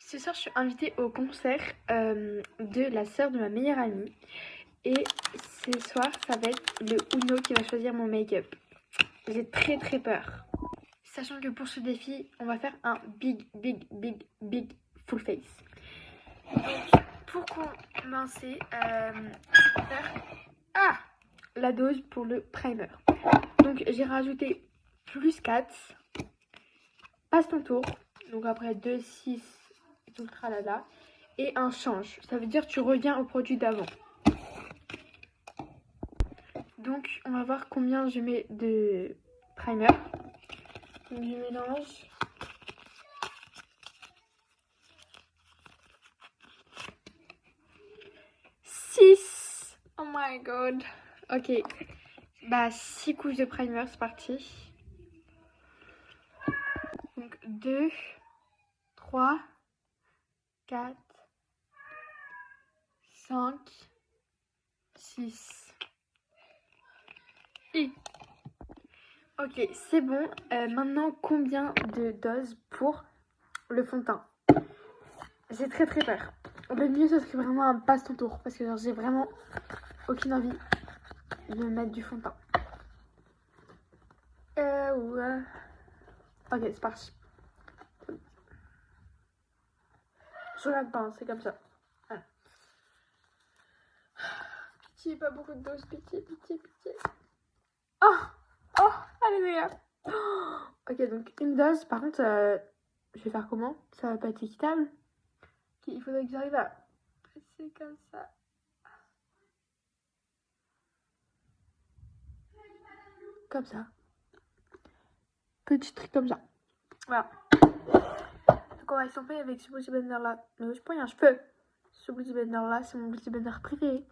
Ce soir, je suis invitée au concert de la sœur de ma meilleure amie. Et ce soir, ça va être le Uno qui va choisir mon make-up. J'ai très peur. Sachant que pour ce défi, on va faire un big full face. Donc, pour commencer, on va faire la dose pour le primer. Donc, j'ai rajouté plus 4. Passe ton tour. Donc, après 2, 6, et tout le tralala. Et un change. Ça veut dire que tu reviens au produit d'avant. Donc, on va voir combien je mets de primer. Donc, je mélange. Six. Oh my god. Ok. Bah, 6 couches de primer, c'est parti. Donc, 2, 3, 4, 5, 6. Et ok, c'est bon. Maintenant, combien de doses pour le fond de teint? J'ai très peur. Le mieux, ce serait vraiment un passe ton tour. Parce que genre, j'ai vraiment aucune envie de mettre du fond de teint. Ouais. Ok, c'est parti. Je regarde pas, hein, c'est comme ça. Voilà. Pitié, pas beaucoup de doses. Pitié. Oh, alléluia. Ok, donc une dose. Par contre, je vais faire comment? Ça va pas être équitable. Okay, il faudrait que j'arrive à passer comme ça. Comme ça. Petit truc comme ça. Voilà. Donc on va estomper avec ce beauty blender là. Mais je peux rien, je peux. Ce beauty blender là, c'est mon beauty blender préféré.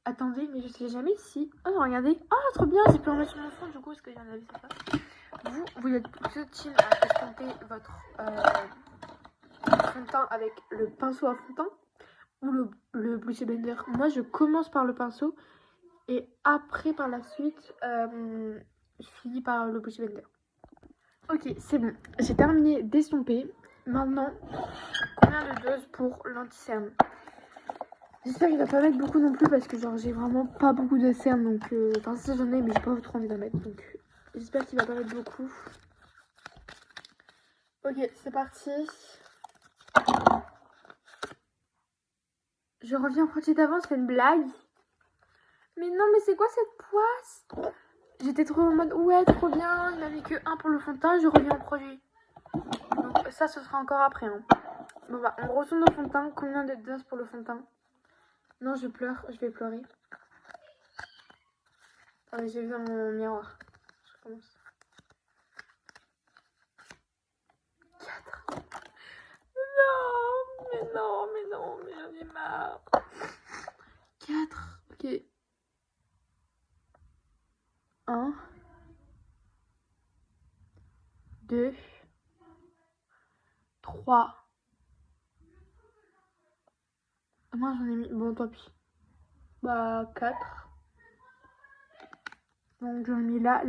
Attendez, mais je sais jamais si... Oh, regardez. Oh, trop bien, j'ai pu en mettre sur mon fond du coup, parce qu'il y en avait, c'est ça. Vous êtes plutôt team à estomper votre fond de teint avec le pinceau à fond de teint ou le beauty blender? Moi, je commence par le pinceau et après, par la suite, je finis par le beauty blender. Ok, c'est bon. J'ai terminé d'estomper. Maintenant, combien de doses pour l'anti-cerne? J'espère qu'il va pas mettre beaucoup non plus parce que genre j'ai vraiment pas beaucoup de cernes. Donc, enfin si j'en ai, mais j'ai pas trop envie d'en mettre. Donc, j'espère qu'il va pas mettre beaucoup. Ok, c'est parti. Je reviens au produit d'avant, c'est une blague. Mais non, mais c'est quoi cette poisse? J'étais trop en mode ouais, trop bien. Il m'a mis que 1 pour le fond de teint, je reviens au produit. Donc, ça, ce sera encore après. Hein. Bon, bah, on retourne au fond de teint. Combien de doses pour le fond de teint? Non, je pleure, je vais pleurer. Attendez, j'ai vu dans mon miroir. Je recommence. 4. Non, mais j'en ai marre. 4. Ok. 1, 2, 3. Moi j'en ai mis. Bon, tant pis. Bah, 4. Donc j'en ai mis là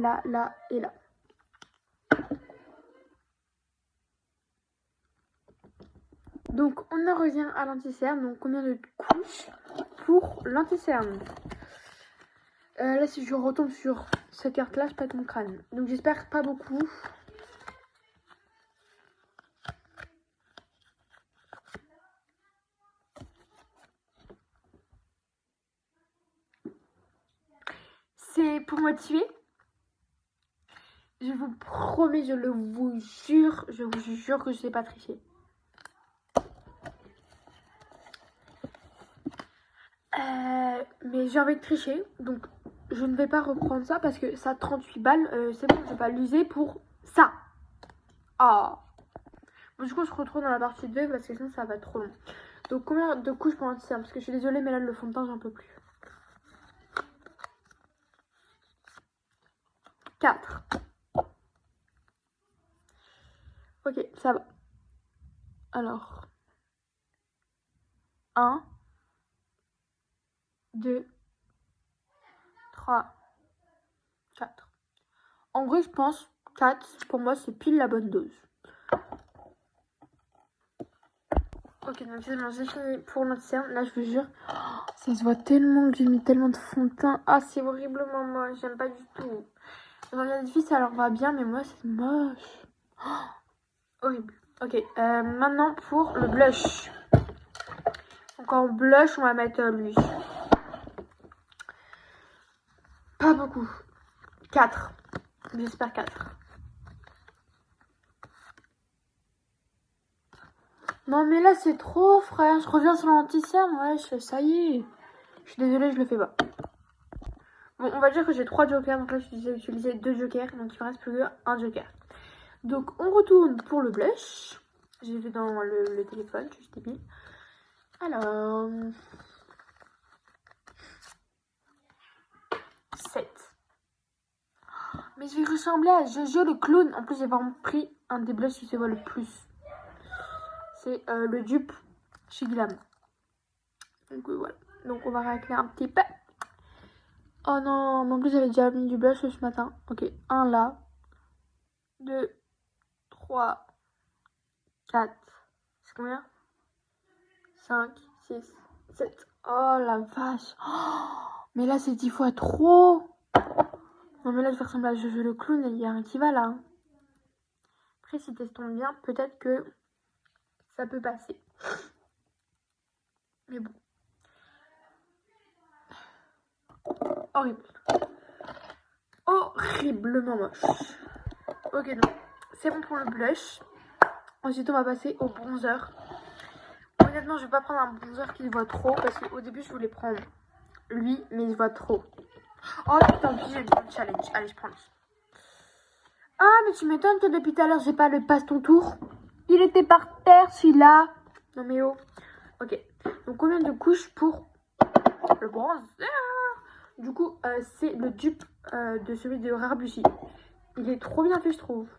et là. Donc on en revient à l'anti-cerne. Donc combien de couches pour l'anti-cerne? Là, si je retombe sur cette carte-là, je pète mon crâne. Donc j'espère pas beaucoup. C'est pour motiver. Je vous promets, je vous jure que je sais pas tricher. Mais j'ai envie de tricher, donc je ne vais pas reprendre ça parce que ça 38 balles, c'est bon, je vais pas l'user pour ça. Ah. Bon, du coup, je retrouve dans la partie 2 parce que sinon ça va être trop long. Donc combien de couches pour l'anti-cerne? Parce que je suis désolée, mais là le fond de teint, j'en peux plus. 4. Ok, ça va. Alors, 1, 2, 3, 4. En vrai, je pense 4, pour moi, c'est pile la bonne dose. Ok, donc c'est bon, j'ai fini pour l'anti-cerne. Là, je vous jure, ça se voit tellement que j'ai mis tellement de fond de teint. Ah, c'est horriblement moche, j'aime pas du tout. Regarde les filles, ça leur va bien, mais moi, c'est moche. Horrible. Ok, maintenant pour le blush. Donc en blush, on va mettre lui. Pas beaucoup. 4. J'espère 4. Non mais là c'est trop frère, je reviens sur l'anti-cerne, ouais, ça y est. Je suis désolée, je le fais pas. Bon, on va dire que j'ai 3 jokers, donc là j'ai utilisé 2 jokers, donc il me reste plus qu'un joker. Donc on retourne pour le blush. J'ai vu dans le téléphone, je suis débile. Alors... 7. Mais je vais ressembler à Jojo le clown. En plus j'ai vraiment pris un des blushs qui se voit le plus. C'est le dupe chez Glam. Donc voilà. Donc on va racler un petit peu. Oh non, mais en plus j'avais déjà mis du blush ce matin. Ok, un là. 2, 3, 4. C'est combien? 5, 6, 7. Oh la vache. Oh, mais là c'est 10 fois trop. Non mais là je vais ressembler à Jojo le clown et il y a rien qui va là. Après si t'estompe bien, peut-être que ça peut passer. Mais bon. Horrible. Horriblement moche. Ok, donc c'est bon pour le blush. Ensuite, on va passer au bronzer. Honnêtement, je vais pas prendre un bronzer qui se voit trop parce qu'au début, je voulais prendre lui, mais il se voit trop. Oh, tant pis, j'ai le challenge. Allez, je prends lui. Ah, mais tu m'étonnes que depuis tout à l'heure, j'ai pas le passe ton tour. Il était par terre, celui-là. Non, mais oh. Ok. Donc, combien de couches pour le bronzer? Du coup, c'est le dupe de celui de Rare Beauty. Il est trop bien fait, je trouve.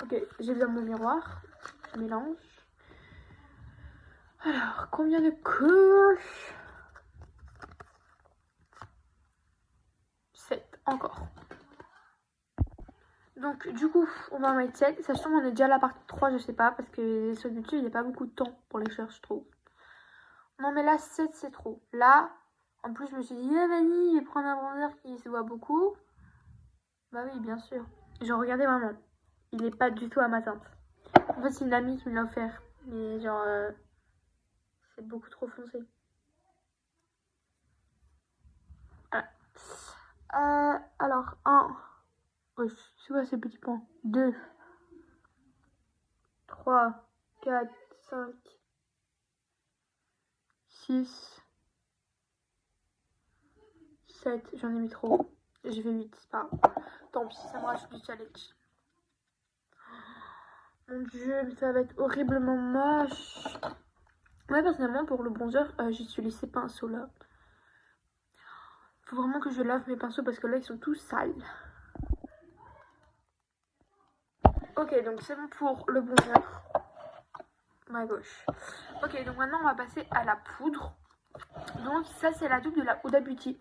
Ok, j'ai besoin de mon miroir. Je mélange. Alors, combien de couches? 7, encore. Donc, du coup, on va en mettre 7. Ça se trouve, on est déjà à la partie 3, je sais pas, parce que sur YouTube, il n'y a pas beaucoup de temps pour les chercher, je trouve. Non, mais là, 7, c'est trop. Là, en plus, je me suis dit, ah, vas-y, je vais prendre un bronzer qui se voit beaucoup. Bah oui, bien sûr. Genre, regardez vraiment. Il n'est pas du tout à ma teinte. En fait, c'est une amie qui me l'a offert. Mais genre, c'est beaucoup trop foncé. Voilà. Alors, 1. Ouais, c'est quoi ces petits points? 2, 3, 4, 5, 6, 7. J'en ai mis trop. J'ai fait 8, c'est pas grave. Tant pis, ça me rajoute du challenge. Mon dieu, mais ça va être horriblement moche. Ouais, personnellement, pour le bronzer, j'utilise ces pinceaux là. Faut vraiment que je lave mes pinceaux parce que là, ils sont tous sales. Ok, donc c'est bon pour le bronzer. Ma gauche. Ok, donc maintenant, on va passer à la poudre. Donc, ça, c'est la double de la Huda Beauty.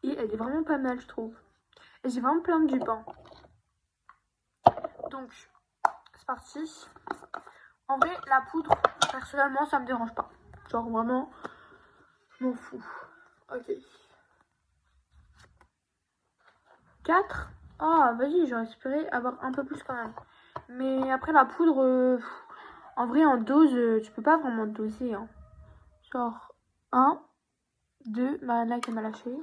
Et elle est vraiment pas mal, je trouve. Et j'ai vraiment plein de dupes. Hein. Donc, c'est parti. En vrai, la poudre, personnellement, ça me dérange pas. Genre, vraiment, je m'en fous. Ok. 4. Ah, vas-y, j'aurais espéré avoir un peu plus quand même. Mais après, la poudre, en vrai, en dose, tu peux pas vraiment doser. Hein. Genre, 1, 2, Mariana qui m'a lâché.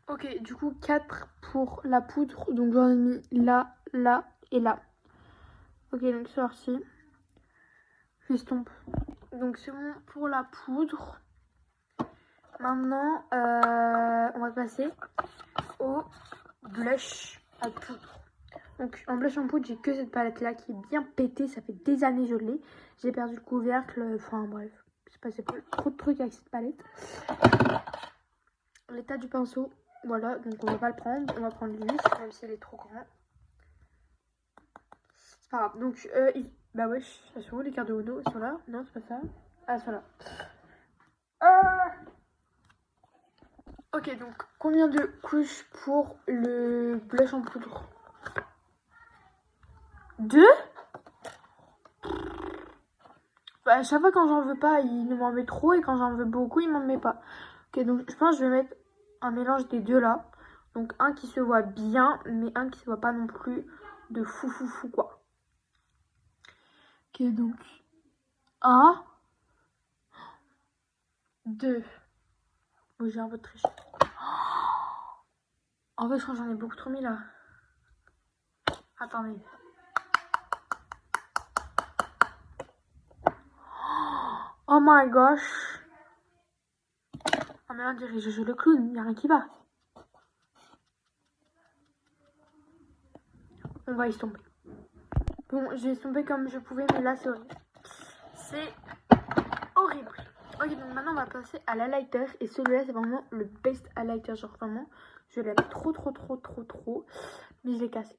Ok, du coup, 4 pour la poudre. Donc, j'en ai mis là, là et là. Ok, donc c'est parti. J'estompe. Donc, c'est bon pour la poudre. Maintenant, on va passer au blush à poudre. Donc, en blush en poudre, j'ai que cette palette-là qui est bien pétée. Ça fait des années que je l'ai. J'ai perdu le couvercle. Enfin, bref. C'est passé trop de trucs avec cette palette. L'état du pinceau. Voilà, donc on va pas le prendre. On va prendre lui, même s'il est trop grand. C'est pas grave. Donc, bah wesh, elles sont où les cartes de Uno? Elles sont là? Non, c'est pas ça. Ah, elles sont là. Ok, donc combien de couches pour le blush en poudre? 2. Bah, à chaque fois quand j'en veux pas, il m'en met trop et quand j'en veux beaucoup, il m'en met pas. Ok, donc je pense que je vais mettre un mélange des deux là. Donc un qui se voit bien, mais un qui se voit pas non plus de fou quoi. Ok, donc 1, 2. Oh, j'ai un peu triché. En fait, je crois que j'en ai beaucoup trop mis là. Attendez. Oh my gosh. Ah mais là on dirait que je joue le clown, y'a rien qui va. On va estomper. Bon, j'ai estompé comme je pouvais, mais là c'est horrible. C'est horrible. Ok, donc maintenant on va passer à l'highlighter. Et celui-là c'est vraiment le best highlighter. Genre vraiment, je l'aime trop. Mais je l'ai cassé.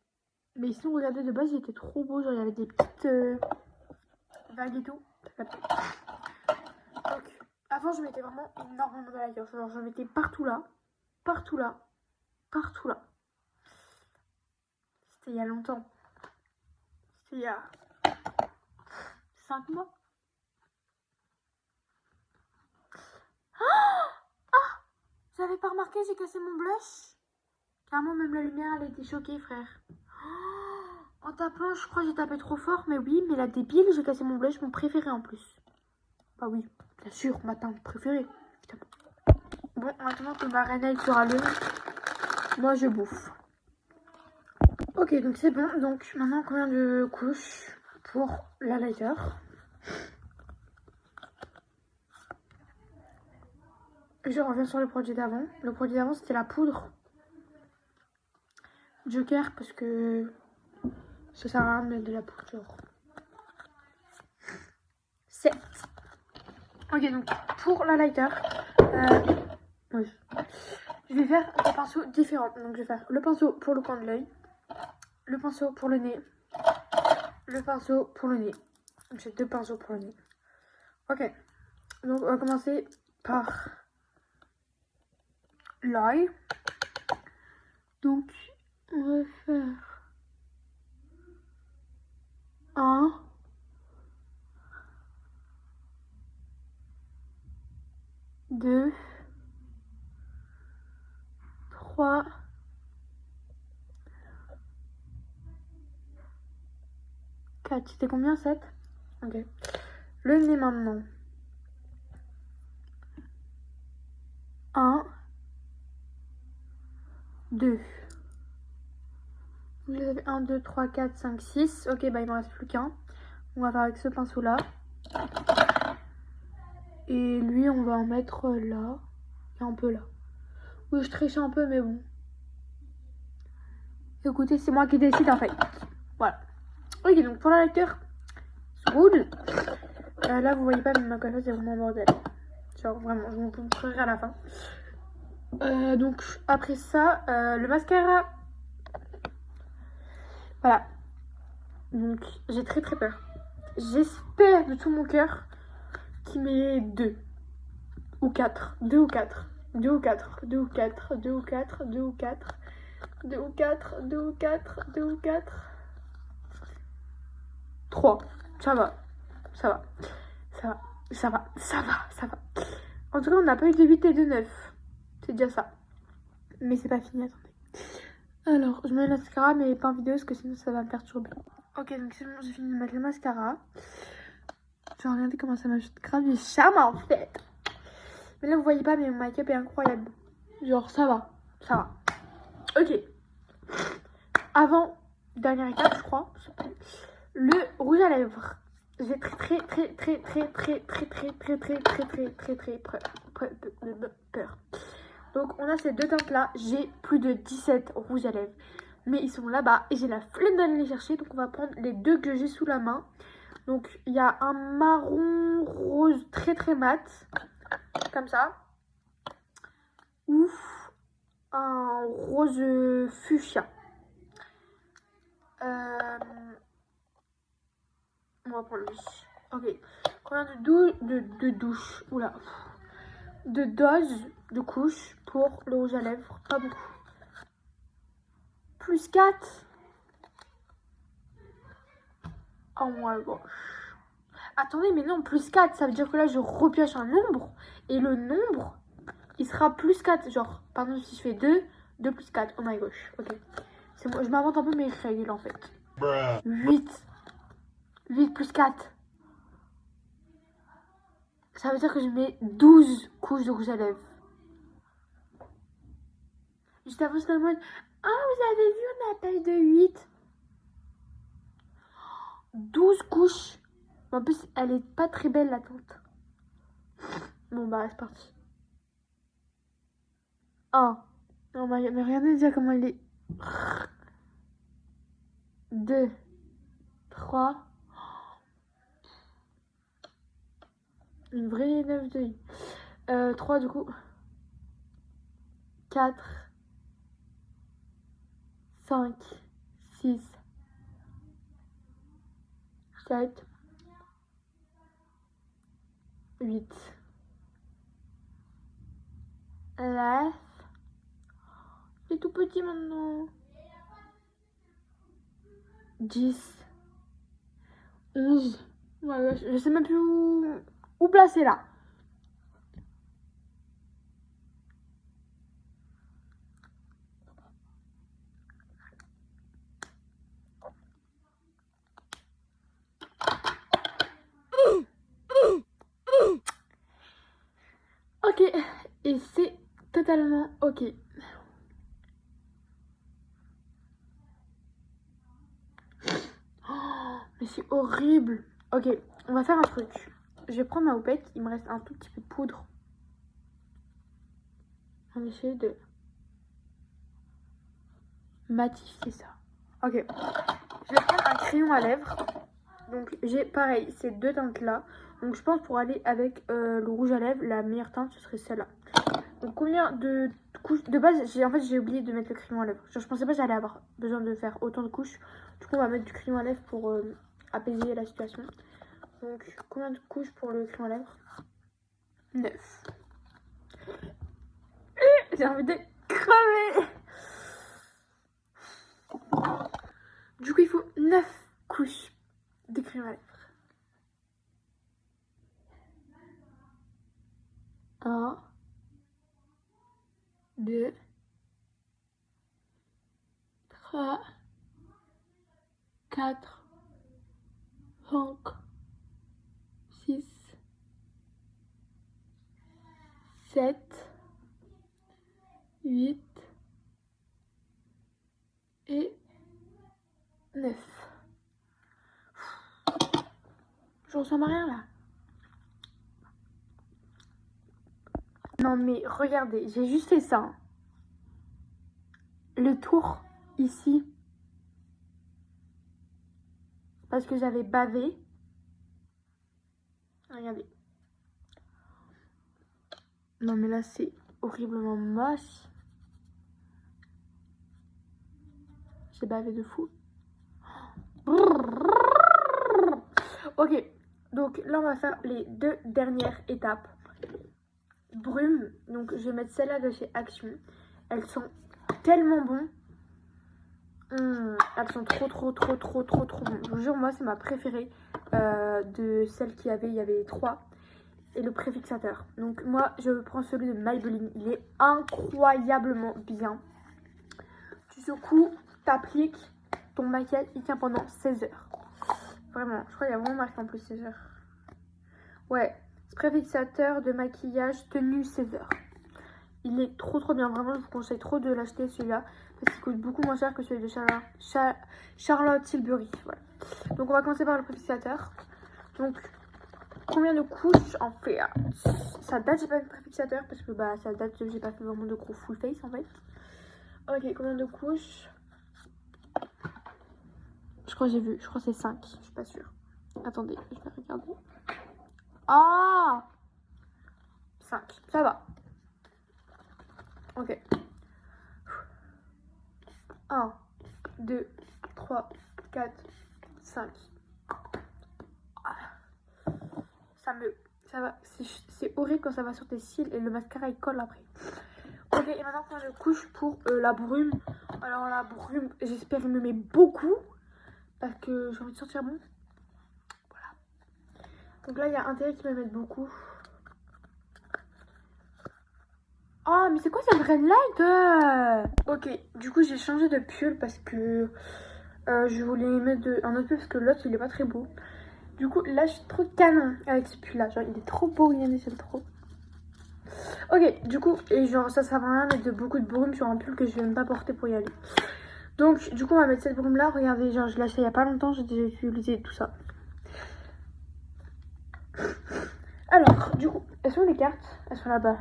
Mais sinon, regardez, de base il était trop beau. Genre il y avait des petites vagues et tout. Donc, avant je mettais vraiment énormément de highlighter. Genre je mettais partout là. C'était il y a longtemps. C'était il y a 5 mois. J'avais pas remarqué, j'ai cassé mon blush. Carrément, même la lumière, elle était choquée, frère. En tapant, je crois que j'ai tapé trop fort. Mais oui, mais la débile, j'ai cassé mon blush, mon préféré en plus. Bah oui, bien sûr, ma teinte préférée. Bon, maintenant que ma reine sera lune, moi je bouffe. Ok, donc c'est bon. Donc maintenant, combien de couches pour l'highlighter? Je reviens sur le produit d'avant. Le produit d'avant, c'était la poudre Joker, parce que ça sert à rien de mettre de la poudre, genre. 7. Ok, donc pour l'highlighter, oui. Je vais faire des pinceaux différents. Donc je vais faire le pinceau pour le coin de l'œil, le pinceau pour le nez, le pinceau pour le nez. J'ai 2 pinceaux pour le nez. Ok, donc on va commencer par l'œil. Donc on va faire 1, 2, 3, 4. C'était combien? 7? Ok. Le nez maintenant. 1, 2. Vous avez 1, 2, 3, 4, 5, 6. Ok, bah il m'en reste plus qu'un. On va faire avec ce pinceau là. Et lui, on va en mettre là. Et un peu là. Oui, je triche un peu, mais bon. Écoutez, c'est moi qui décide en fait. Voilà. Ok, donc pour la lecture, c'est good. Là, vous voyez pas, mais ma coiffeuse c'est vraiment bordel. Genre, vraiment, je vous montrerai à la fin. Donc, après ça, le mascara. Voilà. Donc, j'ai très peur. J'espère de tout mon cœur qu'il met 2 ou 4. 2 ou 4. 2 ou 4. 2 ou 4. 2 ou 4. 2 ou 4. 2 ou 4. 2 ou 4. 2 ou 4. 3. Ça va. Ça va. Ça va. Ça va. Ça va. Ça va. En tout cas, on n'a pas eu de 8 et de 9. C'est déjà ça. Mais c'est pas fini, attendez. Alors, je mets le mascara, mais pas en vidéo, parce que sinon ça va me perturber. Ok, donc c'est bon, j'ai fini de mettre le mascara. Je vais regarder comment ça m'ajoute grave du charme en fait. Mais là, vous voyez pas, mais mon make-up est incroyable. Genre, ça va. Ça va. Ok. Avant, dernière étape, je crois. Le rouge à lèvres. J'ai très peur. Donc on a ces deux teintes là. J'ai plus de 17 rouges à lèvres. Mais ils sont là-bas et j'ai la flemme d'aller les chercher. Donc on va prendre les deux que j'ai sous la main. Donc il y a un marron rose très mat. Comme ça. Ou un rose fuchsia. On va prendre lui. Ok. Combien de douches? Oula. De doses de couches pour le rouge à lèvres? Pas beaucoup. Plus 4. Oh my gosh. Attendez, mais non, plus 4, ça veut dire que là, je repioche un nombre. Et le nombre, il sera plus 4. Genre, par exemple, si je fais 2, 2 plus 4. Oh my gosh, ok. Moi, je m'invente un peu mes règles, en fait. 8. 8 plus 4. Ça veut dire que je mets 12 couches de rouge à lèvres. Juste avant, c'était en mode, ah, vous avez vu, on a la taille de 8. 12 couches. En plus, elle est pas très belle, la tente. Bon, bah, c'est parti. 1. Non, mais regardez déjà comment elle est. 2. 3. Une vraie 9 de i. 3 du coup. 4. 5. 6. 7. 8. 9. C'est tout petit maintenant. 10. 11. Ouais, je sais même plus où placer là. Ok, et c'est totalement ok. Oh, mais c'est horrible. Ok, on va faire un truc. Je vais prendre ma houppette, il me reste un tout petit peu de poudre. On va essayer de matifier ça. Ok, je vais prendre un crayon à lèvres. Donc j'ai pareil, ces deux teintes là. Donc je pense pour aller avec le rouge à lèvres, la meilleure teinte ce serait celle-là. Donc combien de couches? De base, j'ai oublié de mettre le crayon à lèvres. Genre, je pensais pas que j'allais avoir besoin de faire autant de couches. Du coup on va mettre du crayon à lèvres pour apaiser la situation. Donc combien de couches pour le crayon à lèvres? 9. J'ai envie de crever. Du coup il faut 9 couches de crayon à lèvres. 1, 2, 3, 4, 5, 6, 7, 8 et 9. Je ressens rien là. Non mais regardez, j'ai juste fait ça. Hein. Le tour ici. Parce que j'avais bavé. Regardez. Non mais là c'est horriblement moche. J'ai bavé de fou. Ok, donc là on va faire les deux dernières étapes. Brume, donc je vais mettre celle-là de chez Action. Elles sont tellement bonnes. Elles sont trop bonnes. Je vous jure, moi c'est ma préférée de celles qu'il y avait. Il y avait 3. Et le préfixateur. Donc moi je prends celui de Maybelline. Il est incroyablement bien. Tu secoues, t'appliques, ton maquillage il tient pendant 16 heures. Vraiment, je crois qu'il y a vraiment marqué en plus 16 heures. Ouais, préfixateur de maquillage tenue 16 heures. Il est trop bien, vraiment je vous conseille trop de l'acheter celui-là. Parce qu'il coûte beaucoup moins cher que celui de Charlotte Tilbury. Voilà. Donc on va commencer par le préfixateur. Donc combien de couches en fait? Ça date, j'ai pas fait de préfixateur parce que bah ça date, j'ai pas fait vraiment de gros full face en fait. Ok, combien de couches? Je crois que j'ai vu, je crois que c'est 5, je suis pas sûre. Attendez, je vais regarder. Ah 5, ça va. Ok. 1, 2, 3, 4, 5. Ça va, c'est horrible quand ça va sur tes cils et le mascara il colle après. Ok, et maintenant quand je couche pour la brume. Alors la brume, j'espère qu'il me met beaucoup parce que j'ai envie de sortir bon. Voilà. Donc là, il y a intérêt qu'ils me mettent beaucoup. Oh, mais c'est quoi cette red light? Ok, du coup, j'ai changé de pull parce que je voulais mettre un autre pull parce que l'autre, il est pas très beau. Du coup, là, je suis trop canon avec ce pull-là. Genre, il est trop beau, regardez, j'aime trop. Ok, du coup, et genre, ça sert à rien de mettre beaucoup de brume sur un pull que je vais même pas porter pour y aller. Donc, du coup, on va mettre cette brume-là. Regardez, genre, je l'ai acheté il y a pas longtemps, j'ai déjà utilisé tout ça. Alors, du coup, elles sont les cartes? Elles sont là-bas.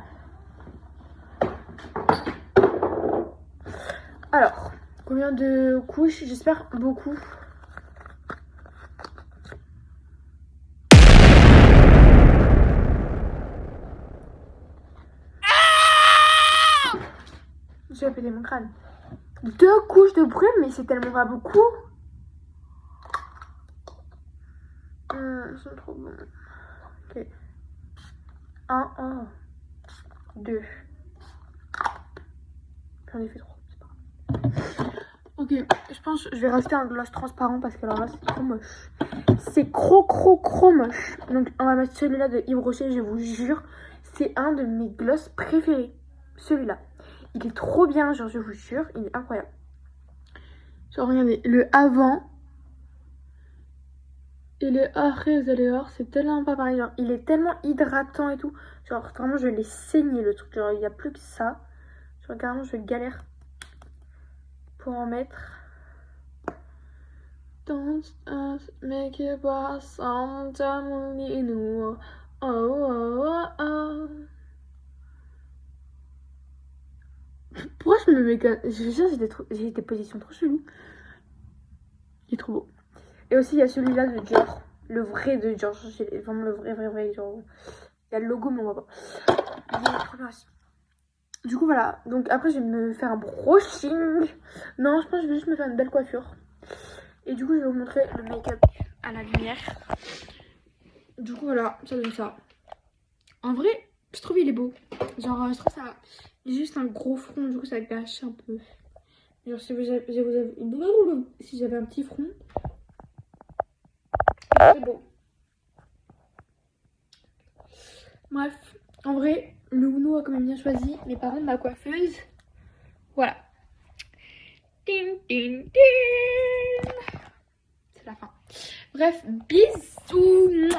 Alors, combien de couches? J'espère beaucoup. J'ai pété mon crâne. 2 couches de brume, mais c'est tellement pas beaucoup. C'est trop bon. Ok. 1, 2. J'en ai fait trop, c'est pas grave. Ok, je pense que je vais rajouter un gloss transparent parce que alors là c'est trop moche. C'est trop moche. Donc on va mettre celui-là de Yves Rocher, je vous jure. C'est un de mes gloss préférés. Celui-là. Il est trop bien, genre je vous jure, il est incroyable. Genre regardez, le avant et le après, vous allez voir, c'est tellement pas pareil. Genre il est tellement hydratant et tout. Genre vraiment je l'ai saigné le truc. Genre il n'y a plus que ça. Genre carrément je galère pour en mettre. Don't make it blossom, only nous. Oh, oh, oh, oh. Pourquoi je me mets comme... Je veux dire, j'ai des positions trop cheloues. Il est trop beau. Et aussi, il y a celui-là de Dior. Le vrai de Dior. Vraiment le vrai. Genre, il y a le logo, mais on voit pas. Il est trop bien aussi. Du coup, voilà. Donc après, je vais me faire un brushing. Non, je pense que je vais juste me faire une belle coiffure. Et du coup, je vais vous montrer le make-up à la lumière. Du coup, voilà, ça donne ça. En vrai, je trouve il est beau. Genre, je trouve ça... Il est juste un gros front, du coup, ça gâche un peu. Genre, si j'avais un petit front, c'est beau. Bref, en vrai, le Uno a quand même bien choisi. Mais par contre, ma coiffeuse, voilà. Tin, tin, tin. C'est la fin. Bref, bisous.